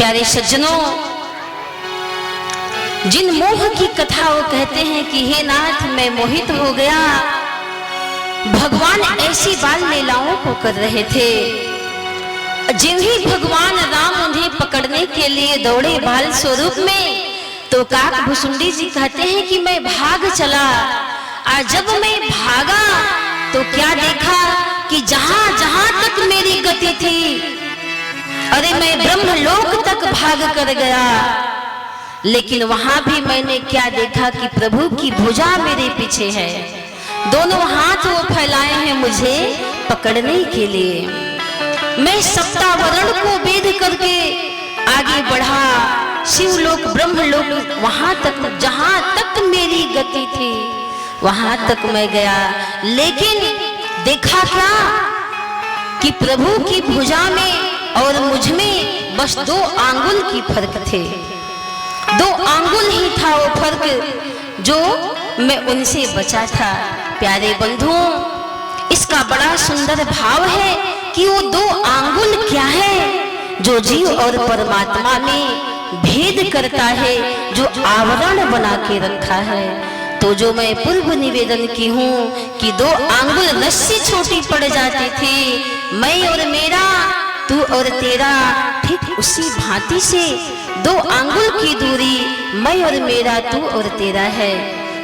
प्यारे सज्जनों, जिन मोह की कथा वो कहते हैं कि हे नाथ मैं मोहित हो गया, भगवान ऐसी बाल लीलाओं को कर रहे थे। जिन ही भगवान राम उन्हें पकड़ने के लिए दौड़े बाल स्वरूप में, तो काकभुसुंडी जी कहते हैं कि मैं भाग चला। और जब मैं भागा तो क्या देखा कि जहां जहां तक मेरी गति थी, अरे मैं ब्रह्मलोक तक भाग कर गया। लेकिन वहां भी मैंने क्या देखा कि प्रभु की भुजा मेरे पीछे है, दोनों हाथ वो फैलाए हैं मुझे पकड़ने के लिए। मैं सप्तावरण को भेद करके आगे बढ़ा, शिवलोक ब्रह्मलोक वहां तक जहां तक मेरी गति थी वहां तक मैं गया। लेकिन देखा क्या कि प्रभु की भुजा में और मुझ में बस 2 आंगुल की फर्क थे, 2 आंगुल ही था वो फर्क जो मैं उनसे बचा था। प्यारे बंधुओं, इसका बड़ा सुंदर भाव है कि वो 2 आंगुल क्या है जो जीव और परमात्मा में भेद करता है, जो आवरण बना के रखा है। तो जो मैं पूर्व निवेदन की हूँ कि 2 आंगुल रस्सी छोटी पड़ जाती थी, मैं और मेरा, तू और तेरा, ठीक उसी भांति से 2 आंगुल की दूरी मैं और मेरा, तू और तेरा है।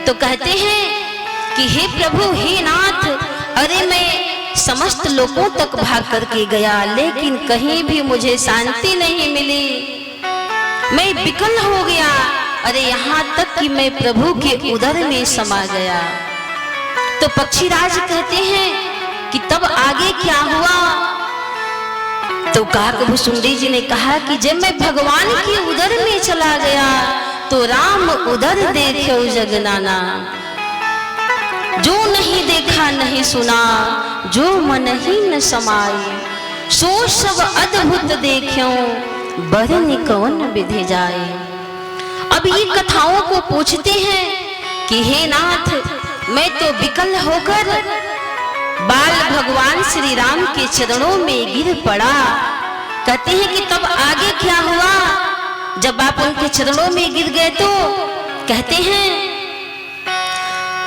तो कहते हैं कि हे प्रभु, हे नाथ, अरे मैं समस्त लोगों तक भाग करके गया, लेकिन कहीं भी मुझे शांति नहीं मिली, मैं विकल हो गया। अरे यहाँ तक कि मैं प्रभु के उदर में समा गया। तो पक्षीराज कहते हैं कि तब आगे क्या हुआ? तो काकभुसुंडी जी ने कहा कि जब मैं भगवान के उदर में चला गया तो राम उदर देखे जगनाना, जो नहीं देखा नहीं सुना, जो मन ही न समाये, सो सब अद्भुत देखूं, बरन कौन विधि जाए। अब ये कथाओं को पूछते हैं कि हे नाथ, मैं तो विकल होकर बाल भगवान श्री राम के चरणों में गिर पड़ा। कहते हैं कि तब आगे क्या हुआ? जब आप उनके चरणों में गिर गए तो कहते हैं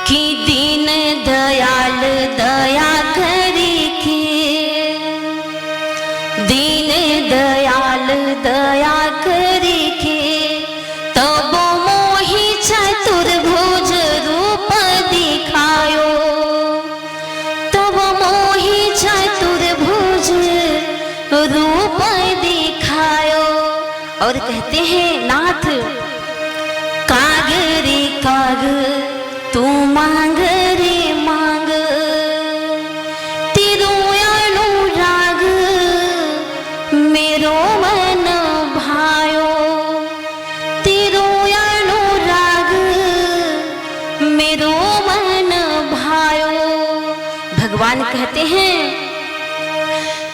कि दीन दयाल दया करी के, दीन दयाल दया करी के, तब मोहि चतुर्भुज रूप दिखायो, तब मोहि चतुर्भुज रूप दिखायो। और कहते हैं नाथ, काग रे काग तू मांग रे मांग, तेरो अनुराग मेरो मन भायो, तेरो अनुराग मेरो मन भायो। भगवान कहते हैं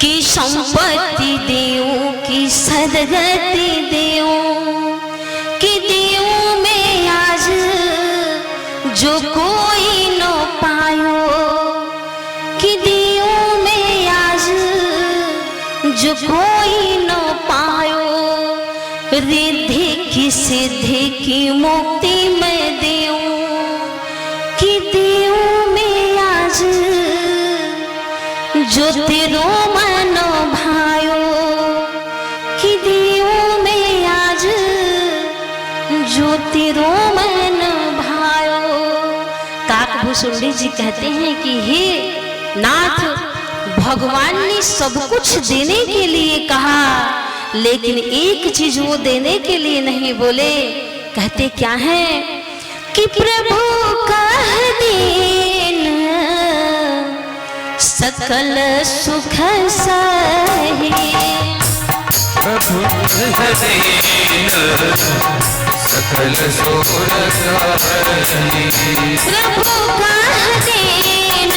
कि संपत्ति देऊ कि सदगति देऊ, कि देऊ में आज जो कोई न पायो, कि देऊ में आज जो कोई न पायो, रिद्धि की सिद्धि की मुक्ति मैं देऊं, कि देऊं में आज जो तेरो मन भायो, कि देऊं में आज जो तेरो मन भायो। काकभुसुंडी जी कहते हैं कि हे नाथ, भगवान ने सब कुछ देने के लिए कहा, लेकिन एक चीज वो देने के लिए नहीं बोले। कहते क्या है कि प्रभु कह दीन सकल सुख सही, प्रभु कह दीन सकल सुख सही, प्रभु कह दीन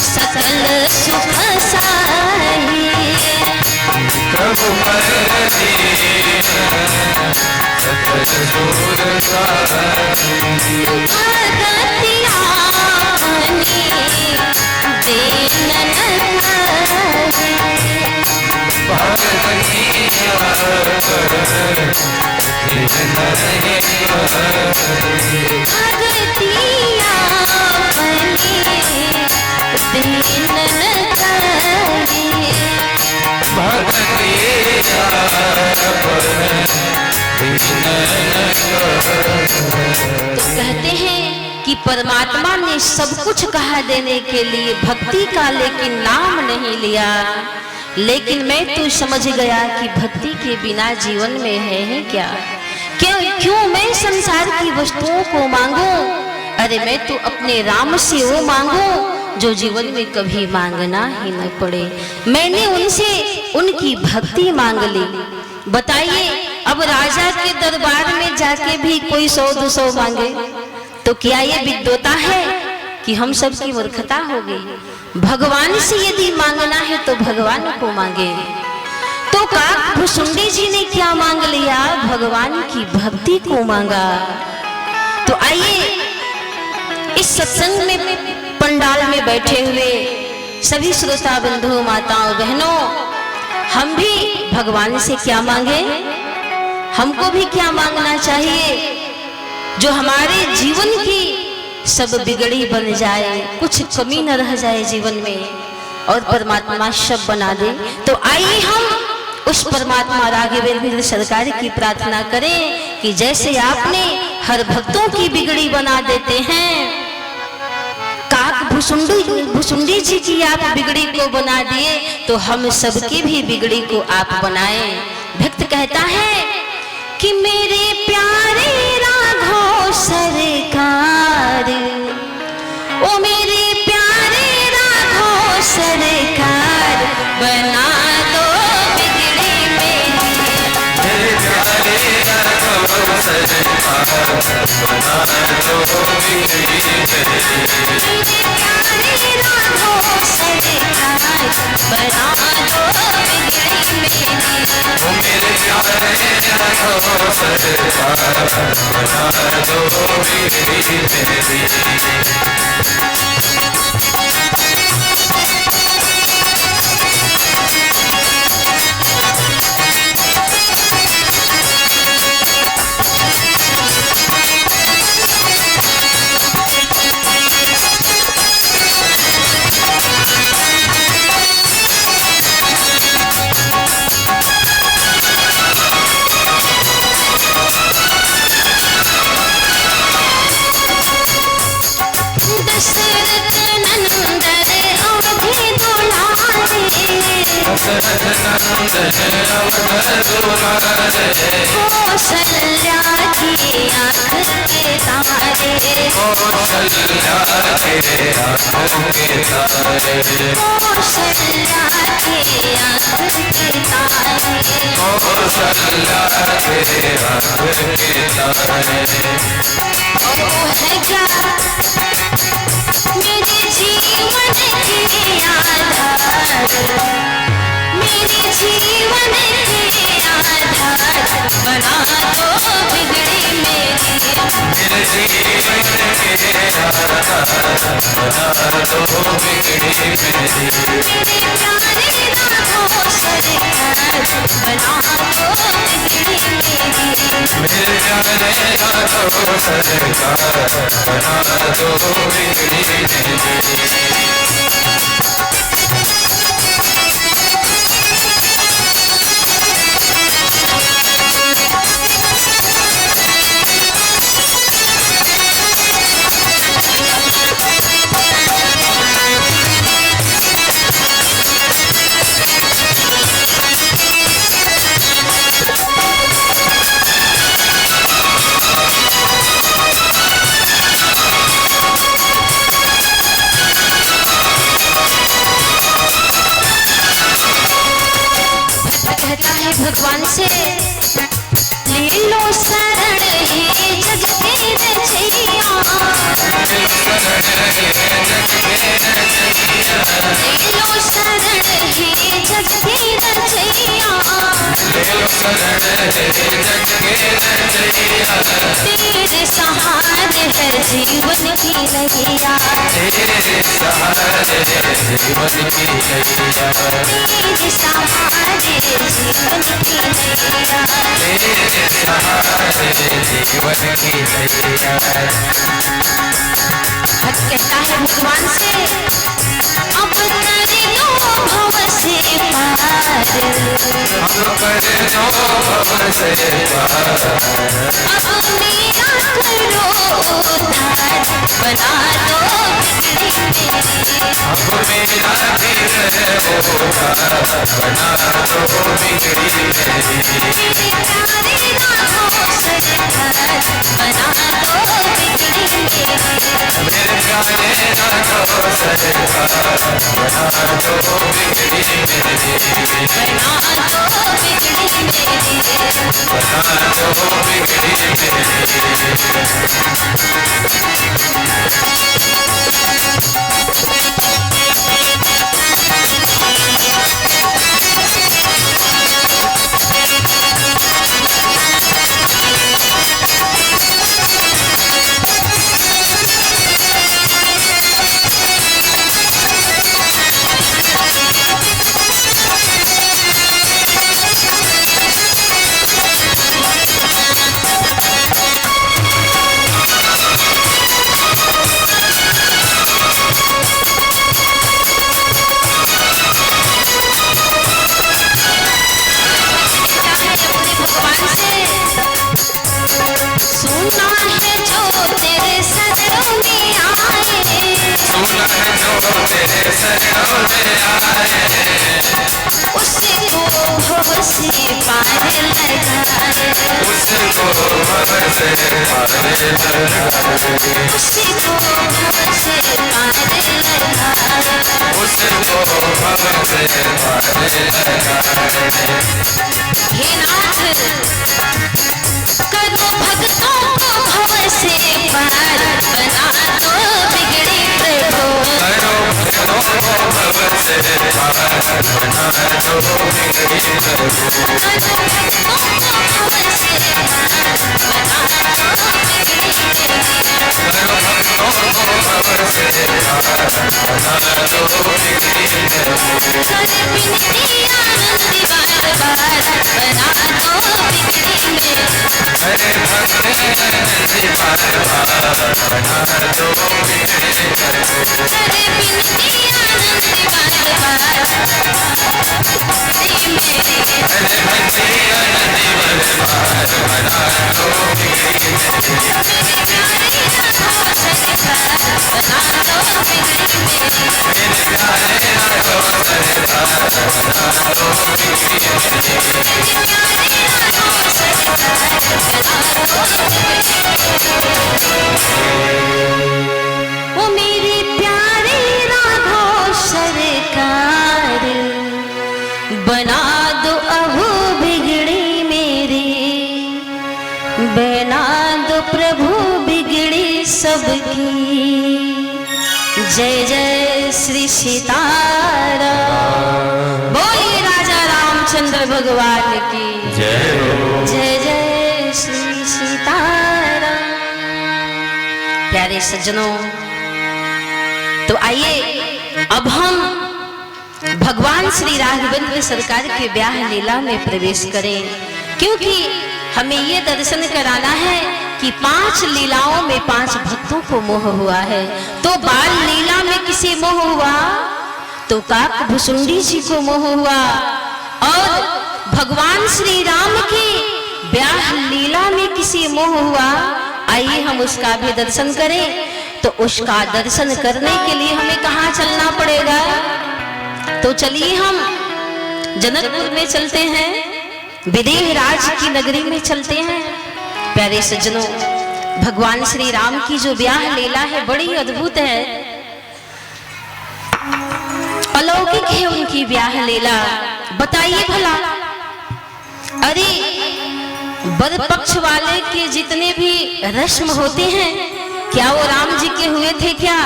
सकल सुख सही, प्रभु कह दीन सकल सुख सही, भगतियानि देन न नहीं करी। भगतिया बने दीन न करी। भगतिया बने दीन न करी। तो कहते हैं कि परमात्मा ने सब कुछ कहा देने के लिए भक्ति का, लेकिन नाम नहीं लिया। लेकिन मैं तो समझ गया कि भक्ति के बिना जीवन में है ही क्या। क्यों मैं संसार की वस्तुओं को मांगूं? अरे मैं तो अपने राम से वो मांगूं जो जीवन में कभी मांगना ही न पड़े। मैंने उनसे उनकी भक्ति मांग ली। बताइए, अब राजा के दरबार में जाके भी कोई 100-200 मांगे तो क्या ये विद्वता है कि हम सब की मूर्खता होगी? भगवान से यदि मांगना है तो भगवान को मांगे। तो काकभुसुंडी जी ने क्या मांग लिया? भगवान की भक्ति को मांगा। तो आइए इस सत्संग में पंडाल में बैठे हुए सभी श्रोता बंधु माताओं बहनों, हम भी भगवान से क्या मांगे? हमको भी क्या मांगना चाहिए जो हमारे जीवन की सब बिगड़ी बन जाए, कुछ कमी न रह जाए जीवन में और परमात्मा सब बना दे। तो आइए हम उस परमात्मा राघवेंद्र सरकार की प्रार्थना करें कि जैसे आपने हर भक्तों की बिगड़ी बना देते हैं, काकभुसुंडी जी की आप बिगड़ी को बना दिए, तो हम सबकी भी बिगड़ी को आप बनाएं। भक्त कहता है कि मेरे प्यारे राघव सरकार, ओ मेरे प्यारे राघव सरकार, बना दो बिगड़ी मेरी। मेरे प्यारे राघव सरकार, बना दो बिगड़ी मेरी। मेरे प्यारे राघव सरकार, बना दो बिगड़ी मेरी। ओ मेरे प्यारे राघव सरकार, बना दो बिगड़ी मेरी। कौशल्या की आंख के तारे, कौशल्या तेरे आँख के तारे, कौशल्या की आंख के तारे, कौशल्या तेरे आँख के तारे। और वो है क्या मेरे जीवन के आधार, मेरे जीवन के आधार, बना दो बिगड़ी मेरी। मेरे जीवन के आधार, बना दो बिगड़ी मेरी। मेरे प्यारे राघव सरकार, बना दो बिगड़ी मेरी। मेरे प्यारे राघव सरकार, बना दो बिगड़ी मेरी। भगवान से ले लो शरण हे जग के रचैया, ले लो शरण हे जग के रचैया, तेरे सहारे है जीवन की नैया, तेरे सहारे जीवन की नैया, तेरे सहारे जीवन की नैया, तेरे सहारे जीवन की नैया। भक्त कहता है भगवान से, अब कर लो भव से पार, हम कर दो भव से पार, अब मेरा करो उद्धार, बना दो बिगड़ी मेरी, अब मेरा दिल उधार, बना दो बिगड़ी मेरी। मेरे प्यारे राघव सरकार, बना दो बिगड़ी मेरी, मेरे प्यारे राघव सरकार, बना दो बिगड़ी मेरी, बना दो बिगड़ी मेरी, बना दो बिगड़ी मेरी। तेरे शरणों में आए, उसको भव से पार लगाए, उसको भव से पार लगाए, उसको भव से पार लगाए, उसको भव से पार लगाए। हे नाथ करो भक्तों को भव से पार, बना दो बिगड़ी प्रभु, करो भक्तों को भव से पार, बना दो बिगड़ी प्रभु, करो भक्तों को भव से पार, बना दो बिगड़ी मेरी, करो भक्तों को भव से पार, बना दो बिगड़ी प्रभु। कर बिनती आनंदी बार बार, बना दो बिगड़ी मेरी, हरे भक्त आनंदी बार बार, बना दो बिगड़ी प्रभु। कर बिनती आनंदी बार बार, बिगड़ी मेरी, हरे भक्ति आनंदी बार बार, बना दो बिगड़ी मेरी। मेरे प्यारे राघव सरकार, बना दो बिगड़ी मेरी, मेरे प्यारे राघव सरकार, बना दो बिगड़ी मेरी। मेरे प्यारे राघव सरकार, बना दो बिगड़ी मेरी। ओ मेरे प्यारे राघव सरकार, बना दो अब बिगड़ी मेरी, बना दो प्रभु बिगड़ी सबकी। जय जय श्री सीताराम, बोलिए राजा रामचंद्र भगवान की जय हो। जय जय श्री सीताराम। प्यारे सज्जनों, तो आइए अब हम भगवान श्री राघवेंद्र सरकार के ब्याह लीला में प्रवेश करें, क्योंकि हमें ये दर्शन कराना है कि 5 लीलाओं में 5 भक्तों को मोह हुआ है। तो बाल लीला में किसे मोह हुआ? तो काक भुसुंडी जी को मोह हुआ। और भगवान श्री राम की ब्याह लीला में किसे मोह हुआ? आइए हम उसका भी दर्शन करें। तो उसका दर्शन करने के लिए हमें कहाँ चलना पड़ेगा? तो चलिए हम जनकपुर में चलते हैं, विदेह राज की नगरी में चलते हैं। प्यारे सज्जनों, भगवान श्री राम की जो ब्याह लीला है बड़ी अद्भुत है, अलौकिक है उनकी ब्याह लीला। बताइए भला, अरे वर पक्ष वाले के जितने भी रस्म होते हैं, क्या वो राम जी के हुए थे? क्या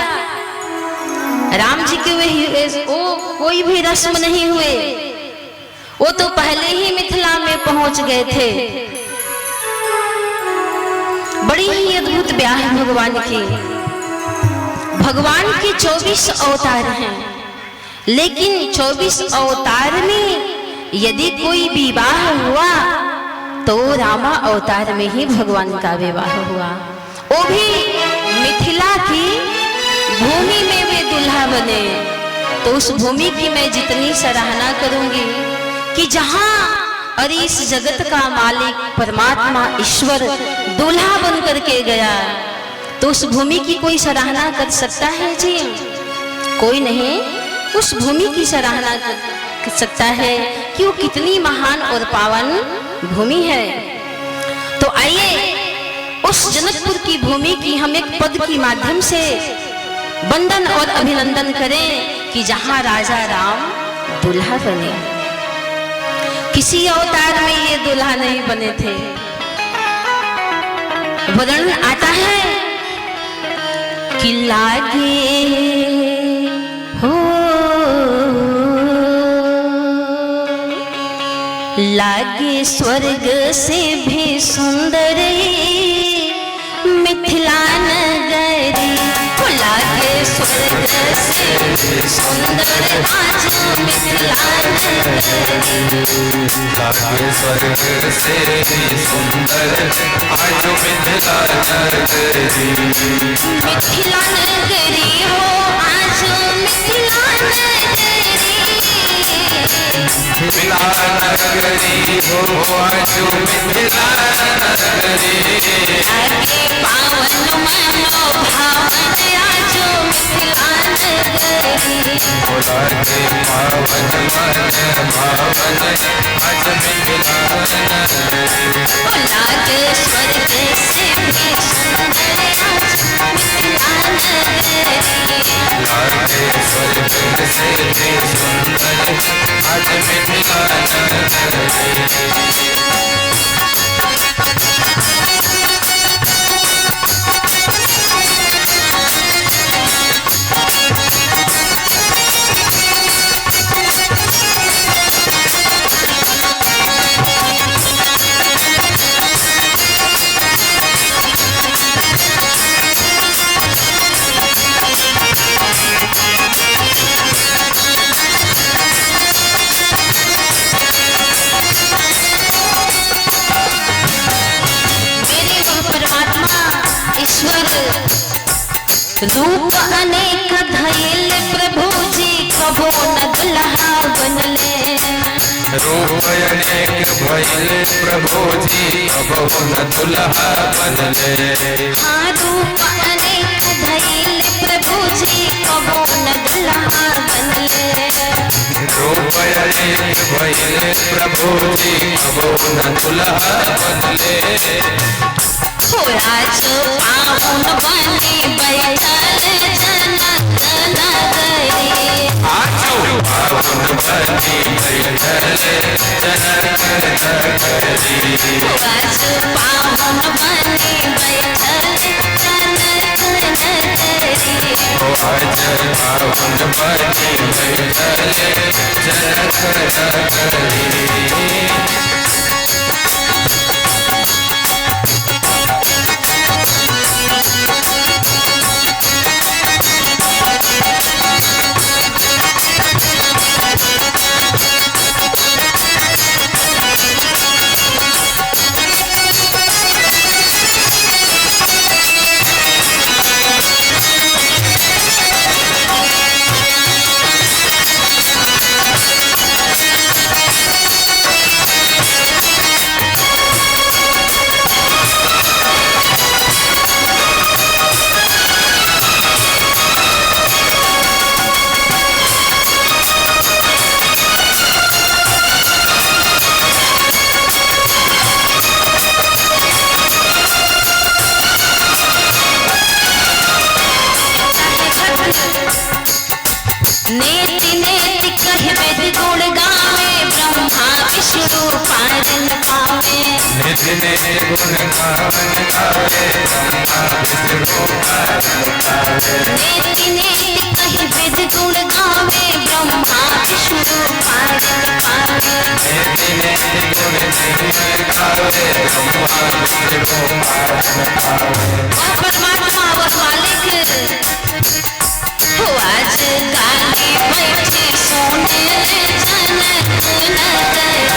राम जी के हुए? वो कोई भी रस्म नहीं हुए, वो तो पहले ही मिथिला में पहुंच गए थे। बड़ी ही अद्भुत ब्याह है भगवान की। भगवान के 24 अवतार हैं, लेकिन 24 अवतार में यदि कोई विवाह हुआ तो तो रामा अवतार में ही भगवान का विवाह हुआ, वो भी मिथिला की भूमि में वे दुल्हा बने। तो उस भूमि की मैं जितनी सराहना करूंगी कि जहां और इस जगत का मालिक परमात्मा ईश्वर दूल्हा बन करके गया, तो उस भूमि की कोई सराहना कर सकता है जी? कोई नहीं उस भूमि की सराहना कर सकता है कि वो कितनी महान और पावन भूमि है। तो आइए उस जनकपुर की भूमि की हम एक पद के माध्यम से वंदन और अभिनंदन करें कि जहां राजा राम दूल्हा बने। किसी अवतार में ये दूल्हा नहीं बने थे। वर्णन आता है कि लागे हो लागे स्वर्ग से भी सुंदर मिथिला नगरी, लागे स्वर्ग से भी सुंदर आज मिथिला नगरी, लागे स्वर्ग से भी सुंदर आज मिथिला नगरी, मिथिला नगरी हो आज मिथिला नगरी, मिथिला नगरी हो आज मिथिला नगरी, लागे पावन मनो भावन आज मिथिला नगरी, लागे पावन मन भावन आज मिथिला नगरी, लागे स्वर्ग से भी सुंदर आज मिथिला नगरी, लागे स्वर्ग से भी सुंदर आज मिथिला नगरी। रूप अनेक धैल प्रभु जी कबो न दुल्हा बनले, रूप अनेक भइल प्रभु जी कबो न दुल्हा बनले, हाँ रूप अनेक धैल प्रभु जी कबो न दुल्हा बनले, रूप अनेक भइल प्रभु जी कबो न दुल्हा बनले, हो राज पाहुन बनी बैठल जनक नगरी, आजो पावन बनी बैठल जनक नगरी, हो राज पाहुन बनी बैठल जनक नगरी, आज पावन बनी बैठल जनक नगरी। नेति नेति कह वेद गुण गावे, ब्रह्मा विष्णु पारन पावे, निधि ने गुण गावन गावे, ब्रह्मा विष्णु पारन पावे, नेति नेति कह वेद गुण गावे, ब्रह्मा विष्णु पारन पावे, निधि ने गुण गावे, ब्रह्मा विष्णु पारन पावे। वह परमात्मा वह मालिक हो आज गाली बैठे सोने जनक नगरी,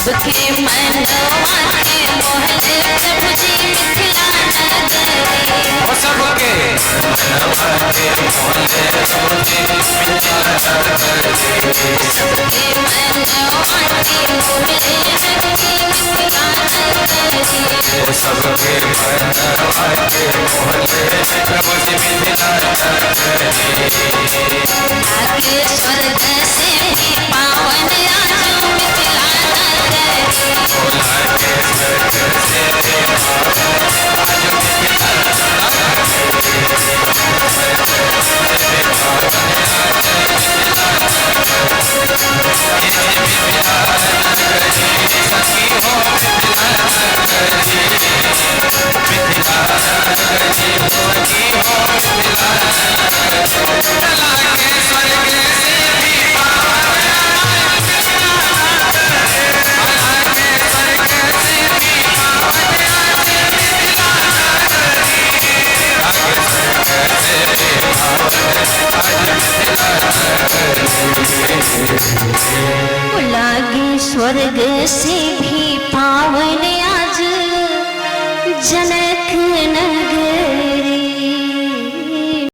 सबके मनवा के मोहले प्रभु जी मिथिला नगरी। ओ सबके मनवा के मोहले प्रभु जी मिथिला नगरी। सबके मनवा के मोहले मिथिला नगरी। ओ सबके मनवा के मोहले प्रभु जी मिथिला नगरी। आगे स्वर्ग से ही पावन आजो मिथिला नगरी। आगे स्वर्ग से ही पावन आजो मिथिला लागे स्वर्ग से भी पावन आज जननी